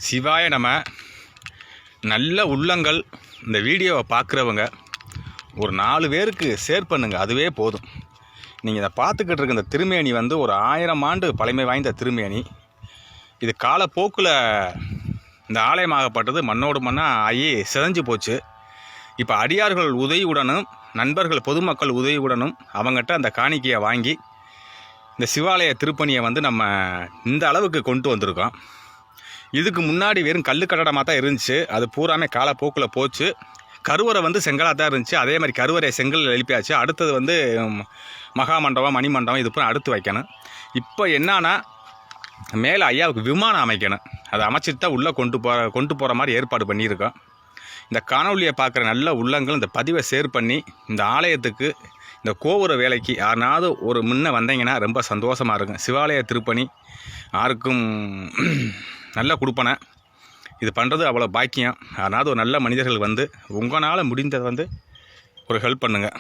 சிவாய நம. நல்ல உள்ளங்கள் இந்த வீடியோவை பார்க்குறவங்க ஒரு 4 பேருக்கு ஷேர் பண்ணுங்கள், அதுவே போதும். நீங்கள் இதை பார்த்துக்கிட்டு இருக்க இந்த திருமேனி வந்து ஒரு 1000 ஆண்டு பழமை வாய்ந்த திருமேனி. இது காலப்போக்கில் இந்த ஆலயமாகப்பட்டது மண்ணோடு மண்ணாக ஆகி சிதைஞ்சு போச்சு. இப்போ அடியார்கள் உதவியுடனும் நண்பர்கள் பொதுமக்கள் உதவியுடனும் அவங்ககிட்ட அந்த காணிக்கையை வாங்கி இந்த சிவாலய திருப்பணியை வந்து நம்ம இந்த அளவுக்கு கொண்டு வந்திருக்கோம். இதுக்கு முன்னாடி வெறும் கல் கட்டடமாக தான் இருந்துச்சு. அது பூராமே காலப்போக்கில் போச்சு. கருவறை வந்து செங்கலாக தான் இருந்துச்சு. அதே மாதிரி கருவறை செங்கல் எழுப்பியாச்சு. அடுத்தது வந்து மகாமண்டபம் மணிமண்டபம் இது பூரா அடுத்து வைக்கணும். இப்போ என்னன்னா மேலே ஐயாவுக்கு விமானம் அமைக்கணும். அதை அமைச்சிட்டு தான் உள்ளே கொண்டு போகிற மாதிரி ஏற்பாடு பண்ணியிருக்கோம். இந்த காணொலியை பார்க்குற நல்ல உள்ளங்கள் இந்த பதிவை ஷேர் பண்ணி இந்த ஆலயத்துக்கு இந்த கோபுர வேலைக்கு யாருனாவது ஒரு முன்ன வந்தீங்கன்னா ரொம்ப சந்தோஷமாக இருக்கும். சிவாலய திருப்பணி யாருக்கும் நல்ல கொடுப்பனை இது பண்ணுறது அவ்வளோ பாக்கியம். யாராவது ஒரு நல்ல மனிதர்கள் வந்து உங்களால் முடிந்ததை வந்து ஒரு ஹெல்ப் பண்ணுங்கள்.